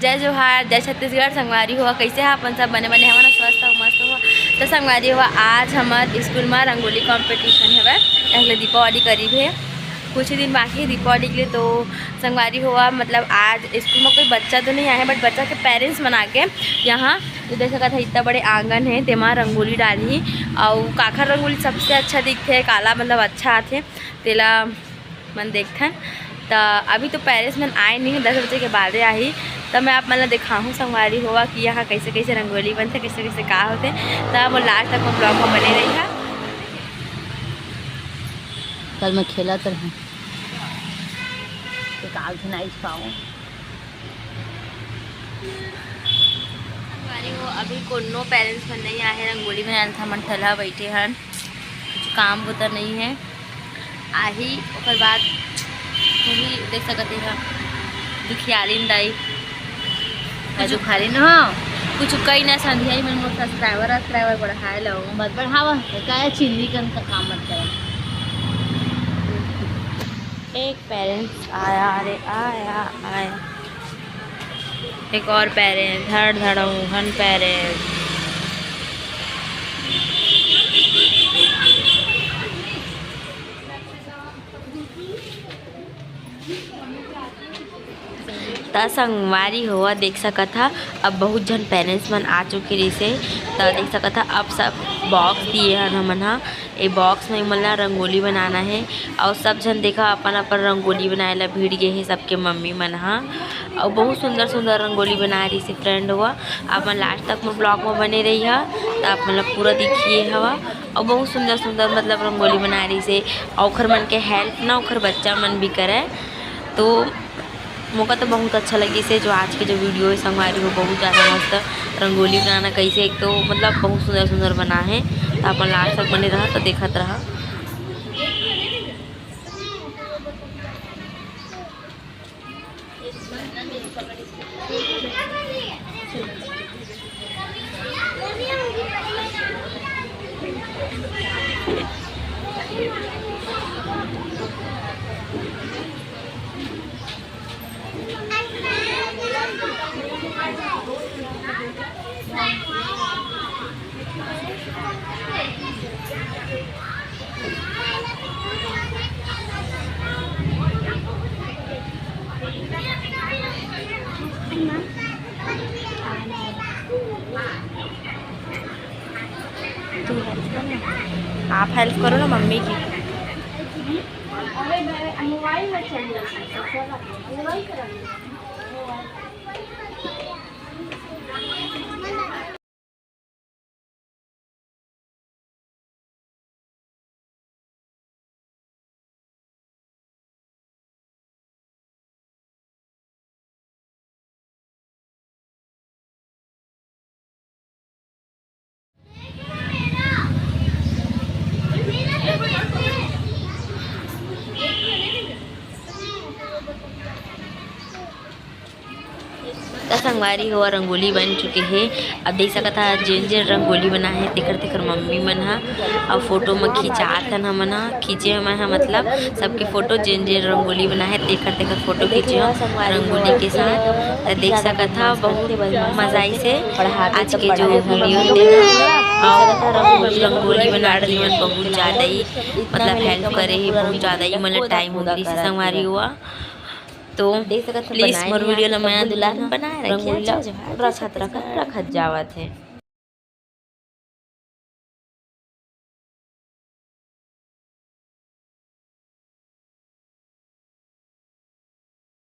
जय जोहार, जय छत्तीसगढ़। संगवारी हुआ कैसे है अपन सब बने बने हमारा स्वस्थ हो मस्त हुआ। तो संगवारी हुआ आज हमारे स्कूल में रंगोली कंपटीशन है। अगले दीपावली करीब है, कुछ ही दिन बाकी है दीपावली के लिए। तो संगवारी हुआ मतलब आज स्कूल में कोई बच्चा तो नहीं आया है, बट बच्चा के पेरेंट्स बना के यहाँ तो देख सकता है इतना बड़े आंगन है तेमा रंगोली डाली। और काखर रंगोली सबसे अच्छा दिखते है, काला मतलब अच्छा आते तेला मन देखथन। तो अभी तो पेरेंट्स मन आए नहीं है, 10 बजे के बाद आई। तब मैं आप मतलब दिखाऊँ संगवारी हुआ कि यहाँ कैसे कैसे रंगोली बनते, कैसे कैसे का होते। तब वो लास्ट तक ब्लॉग में बने रही है। कल मैं खेला तो हूँ काल से नहीं पाऊँ। अभी कोनो पेरेंट्स मन नहीं आए हैं, रंगोली बनाना था मन ठल्हा बैठे हन, कुछ काम होता नहीं है। आही ओकर बाद भी देख सकते हैं दुखियालिन दाई जो खाली न कुछ कई ना संध्या ही मन सब्सक्राइबर बढ़ाए लो मत बढ़ावा क्या चिल्ली कन का काम मत कर। एक पेरेंट्स आया, अरे आया आया एक और पेरेंट्स धड़ धड़ाऊँ हन पेरेंट्स। त संगवारी हुआ देख सका था अब बहुत जन पेरेंट्स मन आ चुके रही। तो देख सका था अब सब बॉक्स दिए हैं हमन हा। ए बॉक्स में मला रंगोली बनाना है और सब जन देखा अपन अपन रंगोली बनाए ला भीड़ गए है सबके मम्मी मन हा। और बहुत सुंदर सुंदर रंगोली बना रही से फ्रेंड हुआ। अपन लास्ट तक में ब्लॉग में बने रही है तो आप मतलब पूरा देखिए हवा। और बहुत सुंदर सुंदर मतलब रंगोली बना रही से और मन के हेल्प ना और बच्चा मन भी करे। तो मौका तो बहुत अच्छा लगी से जो आज के जो वीडियो है संगवारी हो बहुत ज़्यादा मस्त रंगोली बनाना कैसे एक तो मतलब बहुत सुंदर सुंदर बना है। तो अपन लास्ट तक बने रहा तो देखत रहा। आप हेल्प करो ना मम्मी की। संगवारी हुआ रंगोली बन चुके हैं। अब देख सकता था जिन जिन रंगोली बना है तेकर तेकर मम्मी मन हा। और फोटो में खिंचात हन हमन हा, खींचे हम हा मतलब सबके फोटो जिन जिन रंगोली बना है तेकर तेकर फोटो खींचे रंगोली के साथ। देख सकता था बहुत मज़ाई से आज के जो वीडियो रंगोली बना रही मन बहुत ज़्यादा ही मतलब हेल्प करे ही, बहुत ज़्यादा ही मतलब टाइम हो गई से संगवारी हुआ। तो प्लीज़ मोर वीडियो ला मैं बनाए रखिए रखत जावत है।